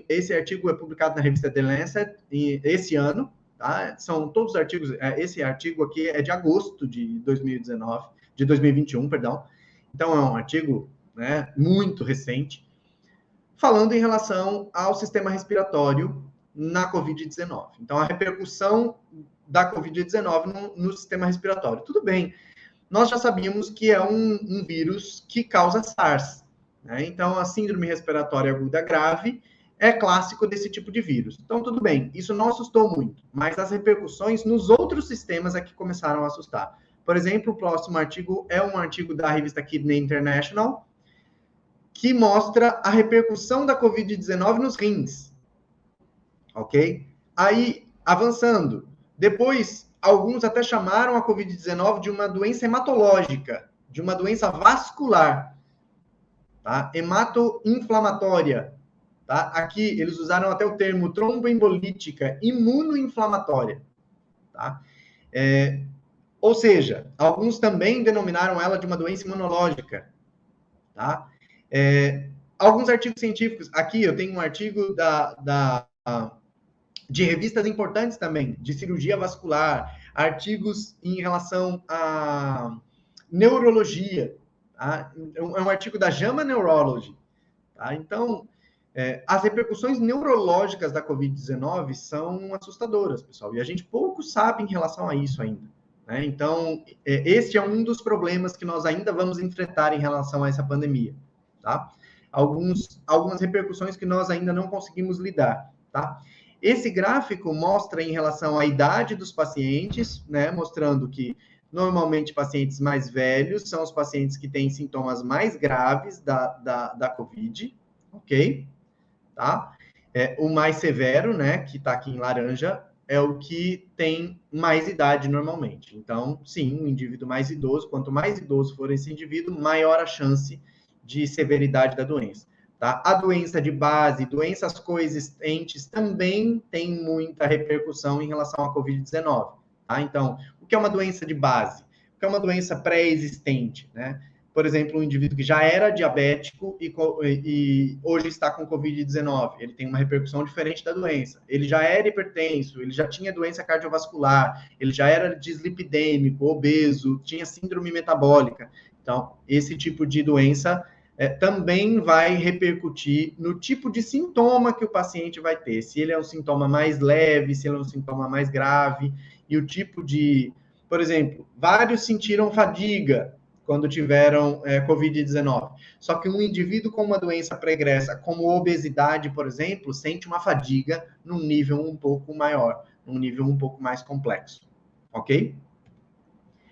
esse artigo é publicado na revista The Lancet esse ano, tá? São todos os artigos, esse artigo aqui é de agosto de 2019, de 2021, perdão. Então, é um artigo, né, muito recente, falando em relação ao sistema respiratório na Covid-19. Então, a repercussão da Covid-19 no sistema respiratório. Tudo bem, nós já sabíamos que é um vírus que causa SARS, né? Então, a síndrome respiratória aguda grave é clássico desse tipo de vírus. Então, tudo bem, isso não assustou muito, mas as repercussões nos outros sistemas é que começaram a assustar. Por exemplo, o próximo artigo é um artigo da revista Kidney International, que mostra a repercussão da Covid-19 nos rins, ok? Aí, avançando, depois, alguns até chamaram a Covid-19 de uma doença hematológica, de uma doença vascular, tá? Hematoinflamatória, tá? Aqui, eles usaram até o termo tromboembolítica imunoinflamatória, tá? Ou seja, alguns também denominaram ela de uma doença imunológica, tá? Alguns artigos científicos, aqui eu tenho um artigo de revistas importantes também, de cirurgia vascular, artigos em relação à neurologia, tá? É um artigo da JAMA Neurology, tá? Então, as repercussões neurológicas da Covid-19 são assustadoras, pessoal, e a gente pouco sabe em relação a isso ainda, né? Então, este é um dos problemas que nós ainda vamos enfrentar em relação a essa pandemia, tá? Algumas repercussões que nós ainda não conseguimos lidar, tá? Esse gráfico mostra em relação à idade dos pacientes, né? Mostrando que, normalmente, pacientes mais velhos são os pacientes que têm sintomas mais graves da COVID, ok? Tá? O mais severo, né, que está aqui em laranja, é o que tem mais idade normalmente. Então, sim, um indivíduo mais idoso, quanto mais idoso for esse indivíduo, maior a chance de severidade da doença. Tá? A doença de base, doenças coexistentes, também tem muita repercussão em relação à Covid-19. Tá? Então, o que é uma doença de base? O que é uma doença pré-existente, né? Por exemplo, um indivíduo que já era diabético e hoje está com Covid-19, ele tem uma repercussão diferente da doença. Ele já era hipertenso, ele já tinha doença cardiovascular, ele já era dislipidêmico, obeso, tinha síndrome metabólica. Então, esse tipo de doença também vai repercutir no tipo de sintoma que o paciente vai ter. Se ele é um sintoma mais leve, se ele é um sintoma mais grave, e o tipo de... Por exemplo, vários sentiram fadiga quando tiveram Covid-19. Só que um indivíduo com uma doença pregressa, como obesidade, por exemplo, sente uma fadiga num nível um pouco maior, num nível um pouco mais complexo. Ok?